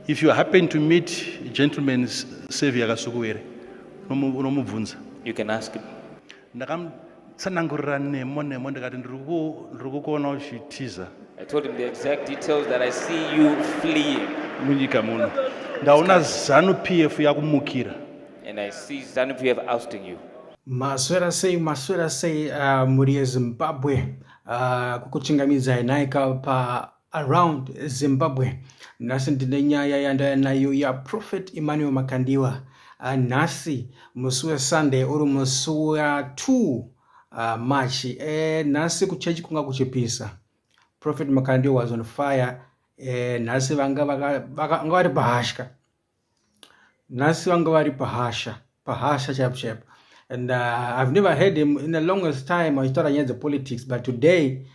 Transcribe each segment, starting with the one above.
If you happen to meet gentleman's savior Kasukuwere, unomubvunza. You can ask him. Ndakamtsanangurira nemo ndikati ndiri kuona uchitiza. I told him the exact details that I see you fleeing. Munyika muno. Ndaona Zanu Pf yakumukira. And I see Zanu Pf ousting you. Maswera say muri Zimbabwe kukuchingamiza inaika pa Around Zimbabwe. Nasi ndine nyaya yanda nayo ya Prophet Makandiwa. Nasi musuwe Sunday uru musuwe 2 March. Nasi kuchechi kunga kuchipisa. Prophet Makandiwa was on fire. Nasi wanga wari bahashka. Nasi wanga wari bahasha chap. And I've never heard him in the longest time. I thought I knew the politics, but today,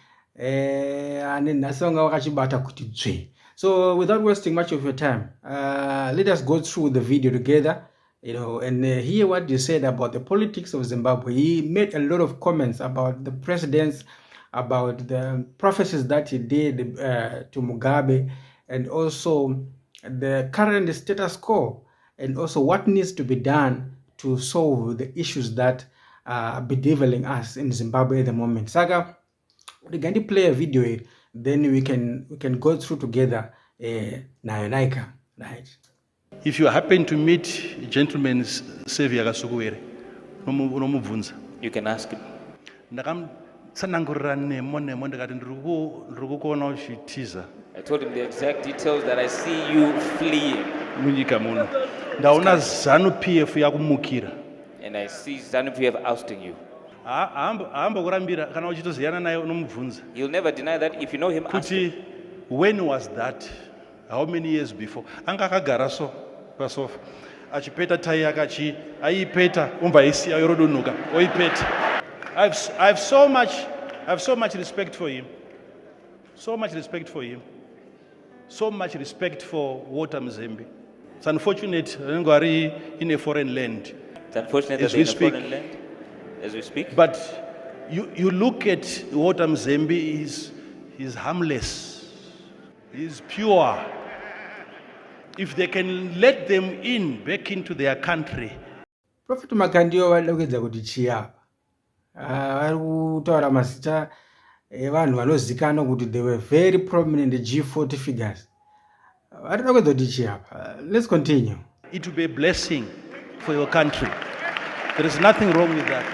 so without wasting much of your time, let us go through the video together, and hear what he said about the politics of Zimbabwe. He made a lot of comments about the presidents, about the prophecies that he did to Mugabe, and also the current status quo, and also what needs to be done to solve the issues that are bedeviling us in Zimbabwe at the moment. Saga, we're going to play a video, then we can go through together. Naika, right? If you happen to meet gentleman's savior Kasukuwere, unomubvunza. You can ask him. Ndakamtsanangurira nemo ndikati ndiri kuona uchitiza. I told him the exact details that I see you fleeing. Munyika muno. Ndaona Zanu Pf yakumukira. And I see Zanu Pf ousting you. Kurambira kana uchitoziyana naye unomubvunza. You'll never deny that if you know him. Kuti when was that? How many years before? Anga akagara so pasofa. Achipeta tai yake aipeta umva isiya yorodonuka. Oipeta. I've so much respect for him. So much respect for him. So much respect for Walter Muzembi. It's unfortunate in a foreign land. It's unfortunate that they're in a foreign land as we speak. But you look at Walter Muzembi, he's harmless. He's pure. If they can let them in back into their country. Prophet Makandiwa walogeza kuti chiyapa. Utaura masita vanhu vanozikana kuti they were very prominent G40 figures. Let's continue. It will be a blessing for your country. There is nothing wrong with that.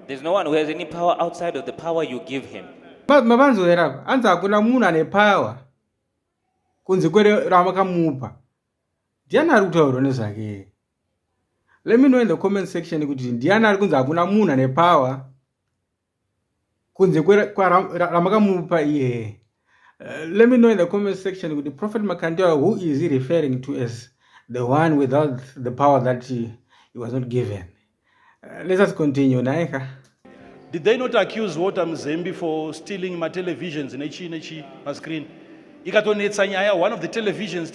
There's no one who has any power outside of the power you give him. Mabanzo era anza kuna munhu ane power kunze kwere ramakamupa. Ndiani ari kutaura nezvake? Let me know in the comment section kuti ndiani ari kunze akuna munhu ane power kunze kwere ramakamupa iye. Let me know in the comment section with the Prophet Makandiwa, who is he referring to as the one without the power that he was not given. Let us continue. Naika. Did they not accuse Walter Muzembi for stealing my televisions in my screen? One of the televisions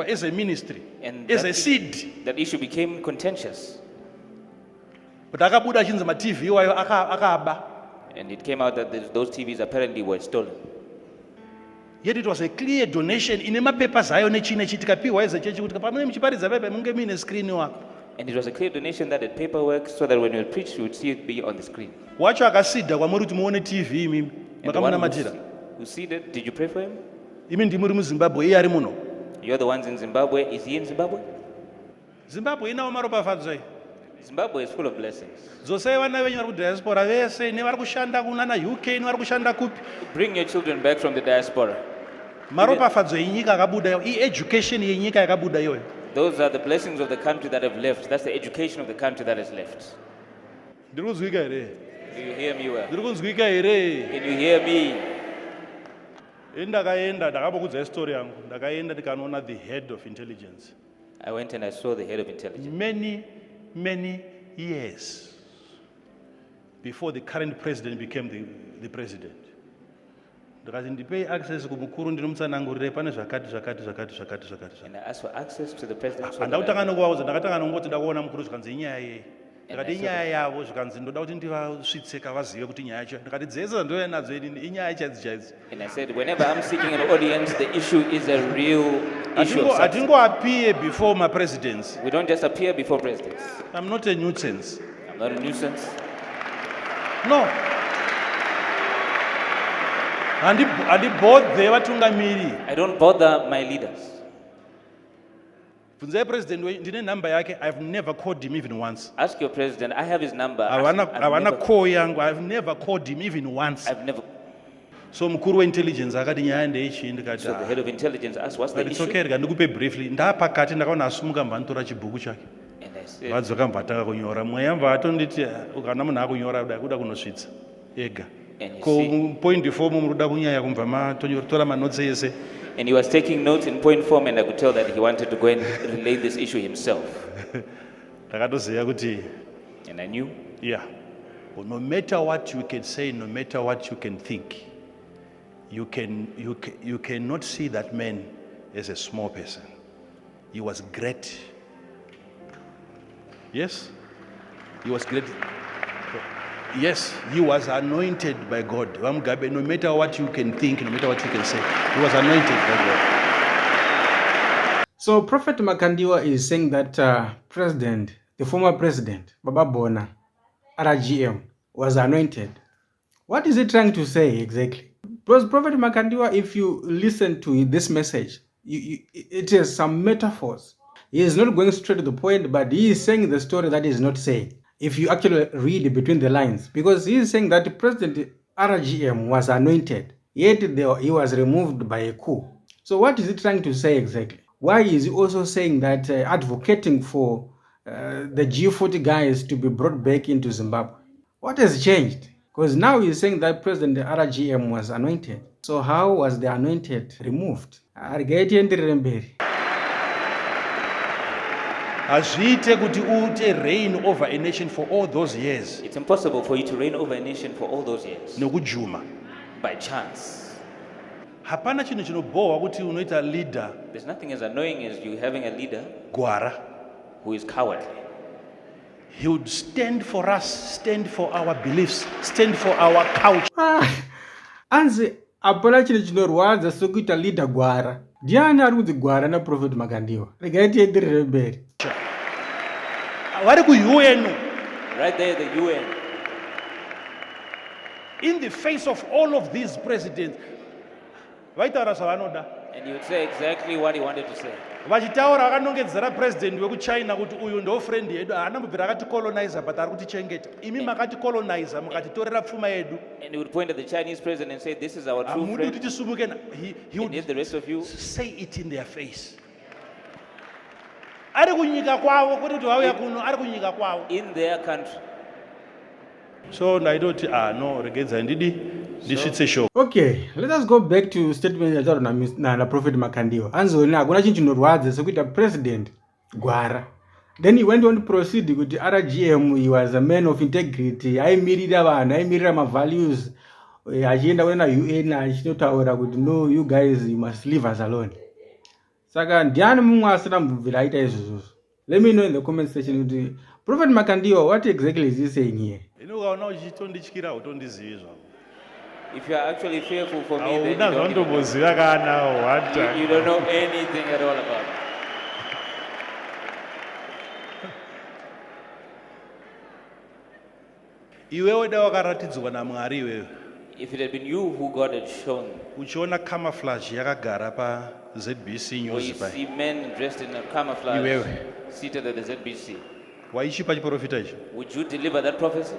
as a ministry, and as a seed. That issue became contentious. But my TV and it came out that those TVs apparently were stolen. Yet it was a clear donation in my papers. And it was a clear donation that had paperwork so that when you preach, you would see it be on the screen. Watch TV. Who see that? Did you pray for him? You're the ones in Zimbabwe. Is he in Zimbabwe? Zimbabwe is full of blessings. Bring your children back from the diaspora. Those are the blessings of the country that have left. That's the education of the country that has left. Do you hear me well? Can you hear me? The head of intelligence. I went and I saw the head of intelligence. Many years before the current president became the president. And I asked for access to the president. ndikati inyaya yavo zvikanzi ndoda kuti ndivasvitseka vazive kuti nyaya yacho ndikati dzese ndouya nadzo inyaya chaidzo chaidzo. And I said, whenever I'm seeking an audience, the issue is a real issue of substance. Hatingoappear before my presidents. We don't just appear before presidents. I'm not a nuisance. I'm not a nuisance. No. Handibodhe vatungamiri. I don't bother my leaders. Bvunzai president ndine number yake. I've never called him even once. Ask your president. I have his number. Havana call yangu. I've never called him even once. I've never. So mukuru intelligence akati nyaya ndeichi ndikati. So the head of intelligence asked, what's the issue? It's okay, ndikupe briefly. Ndapakati ndakaona asumuka mbantora chibhuku chake. And I said, vadzoka mbataka kunyora mweya mvatonditi ukana munhu akunyora kuda kunosvitsa ega ko point form muruda kunyaya kumbva matora manotsi ese. And he was taking notes in point form, and I could tell that he wanted to go and relay this issue himself. Ndakatoziva kuti, and I knew, yeah, well, no matter what you can say, no matter what you can think, you cannot see that man as a small person. He was great. Yes, he was great. Yes, he was anointed by God. No matter what you can think, no matter what you can say, he was anointed by God. So Prophet Makandiwa is saying that the former president, Baba Bona, RGM, was anointed. What is he trying to say exactly? Because Prophet Makandiwa, if you listen to this message, it has some metaphors. He is not going straight to the point, but he is saying the story that he is not saying. If you actually read between the lines, because he is saying that President RGM was anointed, yet he was removed by a coup. So what is he trying to say exactly? Why is he also saying that advocating for the G40 guys to be brought back into Zimbabwe? What has changed? Because now he's saying that President RGM was anointed. So how was the anointed removed? Hazviite kuti ute reign over a nation for all those years. It's impossible for you to reign over a nation for all those years. Nokujuma. By chance. Hapana chinhu chinobohwa kuti unoita leader. There's nothing as annoying as you having a leader gwara who is cowardly. He would stand for us, stand for our beliefs, stand for our culture. Anzi apana chinhu chinorwadza sokuita leader gwara. Diana ari kuti gwara na Prophet Makandiwa. Regaiti enderere mberi. Vari ku-UN. Right there, the UN. In the face of all of these presidents, vaitaura zvavanoda. And you would say exactly what he wanted to say. Vachitaura vakanongedzera president wekuchina kuti uyu ndo friend yedu haana mbobvira akaticolonizer but ari kutichengeta. Imi makaticolonizer mukatitorera pfuma yedu. And he would point at the Chinese president and say, this is our true friend. He would the rest of you say it in their face. Ari kunyika kwavo kuti vauya kuno ari kunyika kwavo. In their country. So ndaitoti no regedza ndidi ndisvitse show. Okay, let us go back to statement yataura na Prophet Makandiwa. Anzoni hakuna chinhu chinorwadza sekuita president gwara. Then he went on to proceed kuti RGM, he was a man of integrity, aimirira vanhu, aimirira ma-values, achienda kuna UN achinotaura kuti no, you guys you must leave us alone. Saka ndiani mumwe asina mbvira aita izvozvo. Let me know in the comment section kuti Prophet Makandiwa, what exactly is he saying here? If you are actually fearful for me, then you don't know anything at all about it. If it had been you who God had shown, uchiona camouflage yakagara pa ZBC news pa. You see men dressed in a camouflage seated at the ZBC. Waichipa chiprofita ichi? Would you deliver that prophecy?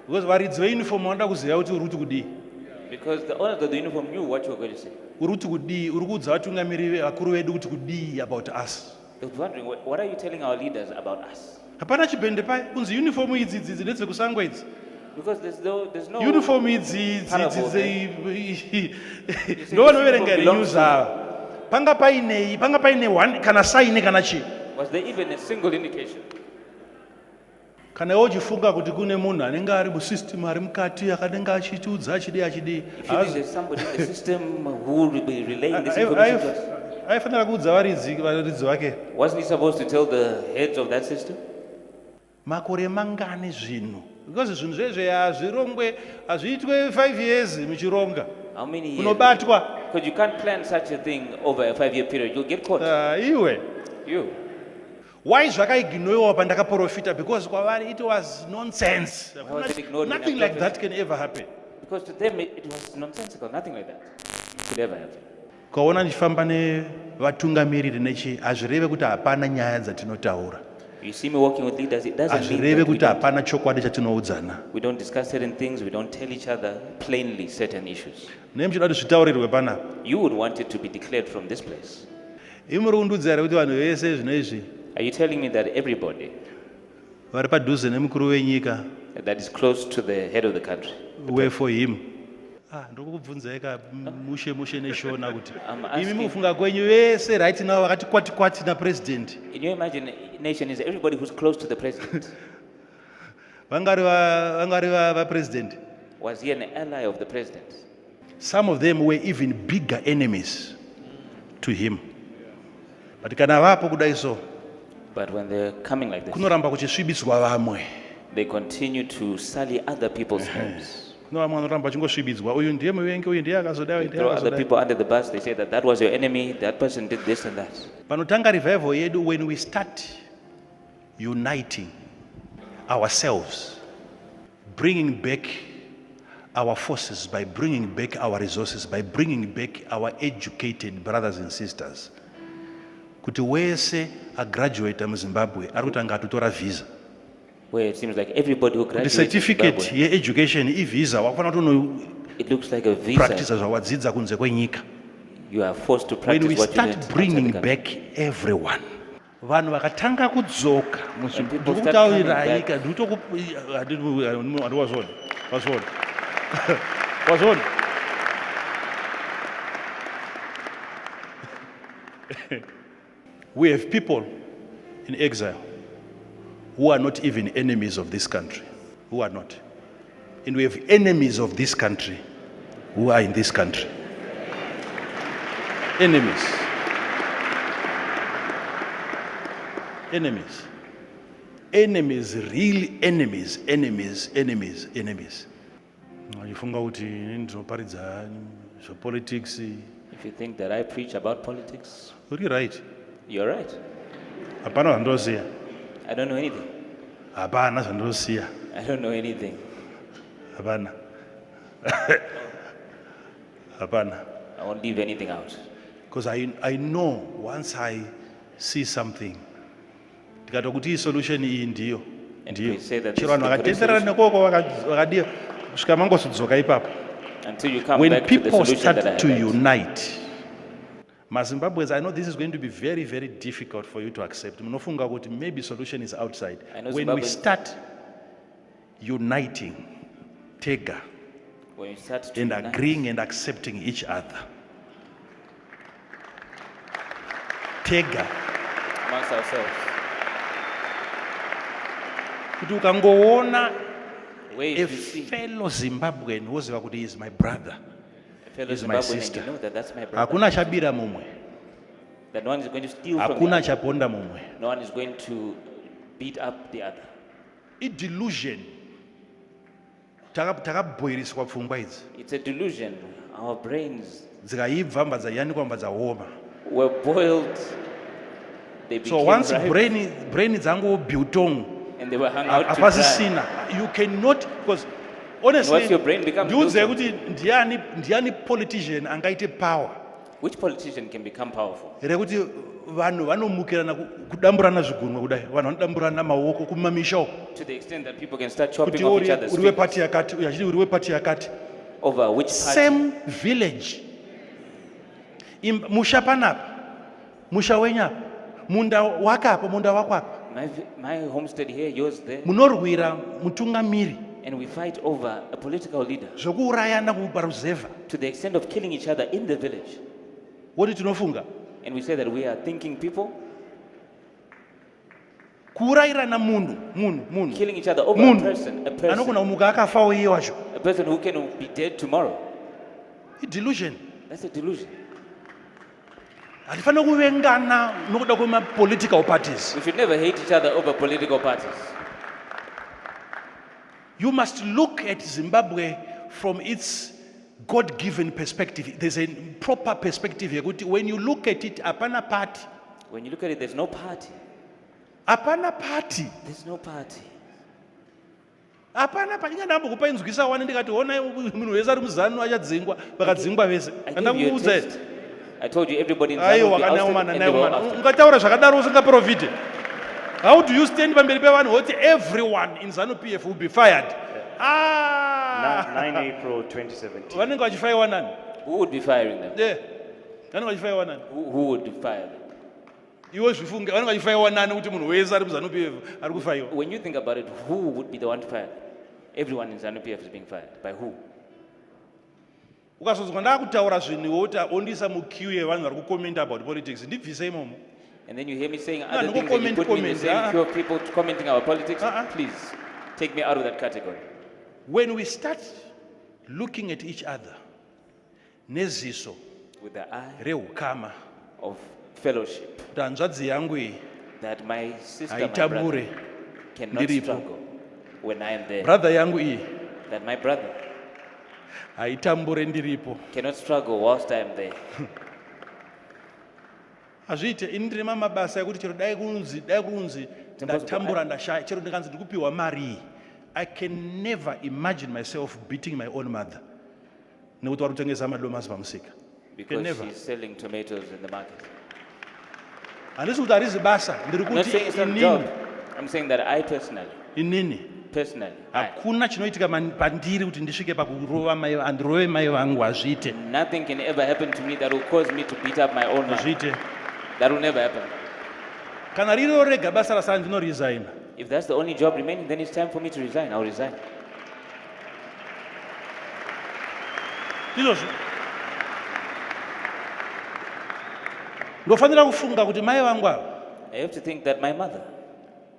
Because varidzi veuniform vanoda kuziva kuti uri kuti kudii. Because the owners of the uniform knew what you were going to say. Uri kuti kudii, uri kuudza vatungamiri vakuru vedu kuti kudii about us. They were wondering, what are you telling our leaders about us? Hapana chibhende pai kunzi uniform idzi ndedzekusangwa idzi. Because there's no uniform idzi ndo vanoverenga news ava. Panga paine one kana sign kana chi. Was there even a single indication? Kana uchifunga kuti kune munhu anenge ari musystem ari mukati akadenga achitiudza achidi. If there's somebody in the system who will be relaying this information to us. aifanira kuudza varidzi vake Wasn't he supposed to tell the heads of that system? makore mangani zvinhu because zvinhu zvezve hazvirongwe hazviitwe 5 years muchironga How many years? unobatwa Because you can't plan such a thing over a 5-year period. You'll get caught. iwe You. why zvakaignoiwa pandakaprofita because kwavari it was nonsense. was it ignored when Nothing I like that prophesied? can ever happen. Because to them it was nonsensical. Nothing like that could ever happen. Ukaona ndichifamba nevatungamiriri nechi hazvireve kuti hapana nyaya dzatinotaura, You see me walking with leaders, it doesn't mean hazvireve that kuti hapana chokwadi chatinoudzana. we don't discuss certain things, we don't tell each other plainly certain issues. Nemuchida kuti zvitaurirwe panapa. You would want it to be declared from this place. Imuri kundudza here kuti vanhu vese zvino izvi Are you telling me that everybody vari padhuze nemukuru wenyika that is close to the head of the country? were for him? Ndiri kubvunzai ka mushe neshona kuti I'm imi asking- mukufunga kwenyu vese right now vakati kwati napresident In your imagination, is everybody who's close to the president? vangari vapresident. Was he an ally of the president? Some of them were even bigger enemies to him. But kana vapo kudai so But when they're coming like this, kunoramba kuchisvibiswa vamwe. they continue to sully other people's names. Kuno vamwe vanoramba vachingosvibidzwa uyu ndiye muvengi uyu ndiye akazodai They throw other people under the bus. They say that was your enemy, that person did this and that. panotanga revival yedu when we start uniting ourselves, bringing back our forces, by bringing back our resources, by bringing back our educated brothers and sisters, kuti wese agraduate muzimbabwe ari kutanga atutora visa Where it seems like everybody who kuti graduates in certificate Zimbabwe, yeeducation ivisa wakufana it looks like a visa. kunopractice zvawadzidza kunze kwenyika. You are forced to When practice we what you learned start outside bringing the country. back everyone, vanhu vakatanga kudzoka people start coming ndikutaurirai back. wazona we have people in exile who are not even enemies of this country, who are not, and we have enemies of this country who are in this country. Enemies. Enemies. Enemies, real enemies, enemies. Uchifunga kuti ndinoparidza zvepolitics, If you think that I preach about politics, uri right. you're right. Hapana zvandosiya. I don't know anything. Hapana zvandosiya. I don't know anything. Hapana. Hapana. I won't leave anything out. Because I know once I see something, ndikato kuti solution iyi ndiyo. And we say that this Chero is vanhu the correct vakatenderana solution. nekoko vakadiya kusvika mangosudzoka ipapo. Until you come When back to the people solution that I start to have. unite, Zimbabweans, I know this is going to be very, very difficult for you to accept. Munofunga kuti maybe solution is outside. I know When we Zimbabweans- start uniting, Tega, When you start to and unite, agreeing and accepting each other, Tega, amongst ourselves, kuti ukangoona where a if you see fellow Zimbabwean woziva kuti he is my brother, a fellow is my Zimbabwean and sister. you know that that's my brother, hakuna chabira mumwe, that no one is going to steal from hakuna the other. chaponda mumwe. No one is going to beat up the other. Delusion. Takabhoiriswa pfungwa idzi. It's a delusion. Our brains Dzikaibva mbva dzayanikwa mbva dzaoma. were boiled. They became So once ripe, brain dzango biltong, and they were hung out to dry. apasisina, you cannot, because honestly, once your brain becomes ndiudze biltong, kuti ndiani politician angaite power which politician can become powerful? rekuti vanhu vanomukirana kudamburana zvigunwe kudai, vanhu vanodamburana maoko kumamisha uko To the extent that people can start chopping kuti off each other's uri fingers wepati yakati uyu achiti uri wepati yakati. over which party. Same village, musha panapa, musha wenyapa, munda wakapa, munda wakwapa, My homestead here, yours there, munorwira mutungamiri and we fight over a political leader zvokuurayana paruzevha. to the extent of killing each other in the village. Woti tinofunga And we say that we are thinking people, kuurayirana munhu killing each other over munhu a person anogona kumuka akafawo iye wacho. a person who can be dead tomorrow. Delusion. That's a delusion. Hatifana kuvengana nokuda kwema-political parties. We should never hate each other over political parties. You must look at Zimbabwe from its God-given perspective. There's a proper perspective here. When you look at it, apana party. When you look at it, there's no party. Apana party. There's no party. Apana party. Ngandambo kupa inzwisa wana ndikati ona munhu wese ari muzanu achadzingwa vakadzingwa vese. Andakuudza. I told you everybody in Zanu will be ousted and they will ousted. Ungataura zvakadaro usingaprovide. How do you stand pamberi pevanhu voti everyone in Zanu Pf will be fired? 9 April 2017. Vanenge vachifayiwa nani? Who would be firing them? Yeah. Vanenge vachifayiwa nani? Who would fire them? Iwe zvifunge vanenge vachifayiwa nani kuti munhu wese ari muzanu Pf ari kufayiwa? When you think about it, who would be the one to fire them? Everyone in Zanu Pf is being fired. By who? Ukazonzwa ndakutaura zvinhu woti ondiisa muqueue yevanhu vari kucomment about politics ndibvise imomo. And then you hear me saying other things and you put me in the same queue of people commenting our politics. Please, take me out of that category. When we start looking at each other, neziso, with the eye reukama, of fellowship, tanzvadzi yangu iyi, that my sister, my brother, cannot struggle when I am there. Brother yangu iyi, that my brother haitambure ndiripo, cannot struggle whilst I am there. Azviite ini ndine mabasa ekuti chero dai kunzi ndatambura ndashaya chero ndikanzi ndikupiwa mari. I can never imagine myself beating my own mother. Nekuti vari kutengesa madomasi pamusika. Because she's selling tomatoes in the market. Handisi kuti harizi basa, ndiri I'm not saying it's not a kuti job. inini. I'm saying that I personally, Inini. Hakuna chinoitika pandiri kuti ndisvike pakurova mai andirove mai vangu hazviite. Nothing can ever happen to me that will cause me to beat up my own mother. Hazviite. That will never happen. Kana riro rega basa rasara ndino resign. If that's the only job remaining, then it's time for me to resign. I'll resign. Izvozvo. Ndofanira kufunga kuti mai vangu ava I have to think that my mother,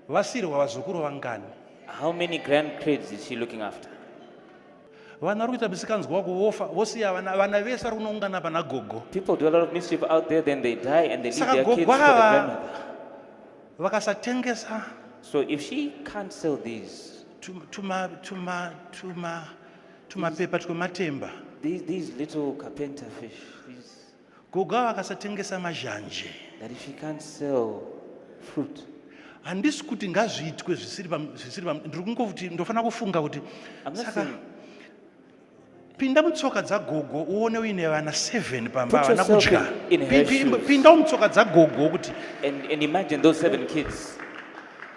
vasirwa vazukuru vangani. how many grandkids is she looking after? Vana vari kuita misikanzwa kuvofa vosiya vana vese vari kunoungana pana gogo. People do a lot of mischief out there, then they die and they leave Saka their kids gogo for the ava grandmother. vakasatengesa So if she can't sell these, tumapepa twematemba, these little carpenter fish, gogo ava vakasatengesa mazhanje, that if she can't sell fruit, handisi kuti ngazviitwe zvisiri ndiri kungokuti ndofanira kufunga kuti I'm not saka saying, pinda mutsoka dzagogo uone uine vana 7 pamba Put vana yourself kudya. in her shoes. Pinda mutsoka dzagogo kuti and imagine those 7 kids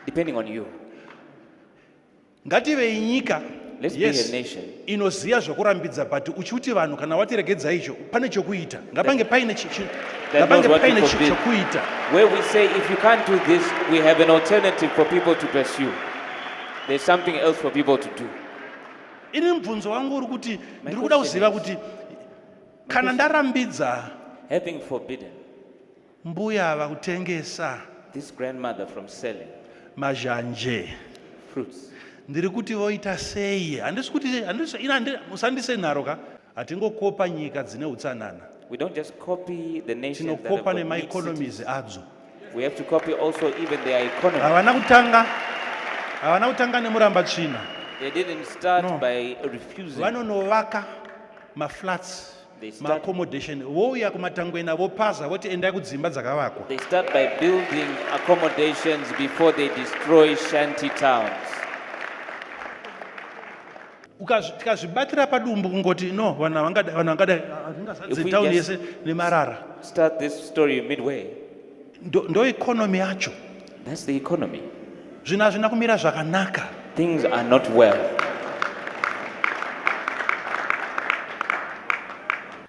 depending on you. ngative inyika Let's be a nation inoziya zvokurambidza but uchiuti vanhu kana watiregedza icho pane chokuita ngapange paine that knows what to forbid. chokuita. Where we say if you can't do this, we have an alternative for people to pursue. There's something else for people to do. Ini mubvunzo wangu uri kuti ndiri kuda kuziva kuti kana ndarambidza Having forbidden mbuya ava kutengesa this grandmother from selling mazhanje, fruits, ndiri kuti voita sei? Handisi kuti musandise nharo ka, hatingokopa nyika dzine utsanana, we don't just copy the nations that have tinokopa got neat nemaeconomies cities. adzo. We have to copy also even their economy. Havana kutanga nemuramba tsvina. They didn't start No. by refusing. Vanonovaka maflats, They start- maaccommodation, vouya kumatangwena vopaza voti endai kudzimba dzakavakwa. They start by building accommodations before they destroy shanty towns. Tikazvibatira padumbu kungoti no vanhu vangada If we tauni just- yese nemarara, Start this story midway. ndo economy yacho. That's the economy. Zvinhu hazvina kumira zvakanaka. Things are not well.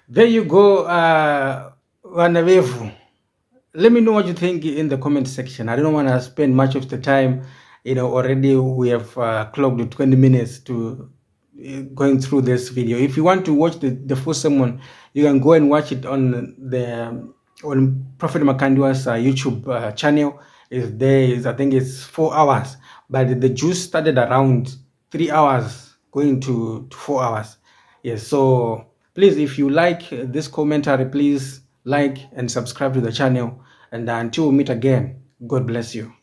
There you go, Vanavevu. Let me know what you think in the comment section. I don't want to spend much of the time. Already we have clocked 20 minutes to going through this video. If you want to watch the full sermon, you can go and watch it on Prophet Makandiwa's YouTube channel. I think it's 4 hours, but the juice started around 3 hours, going to 4 hours. Yes, so please, if you like this commentary, please like and subscribe to the channel. And until we meet again, God bless you.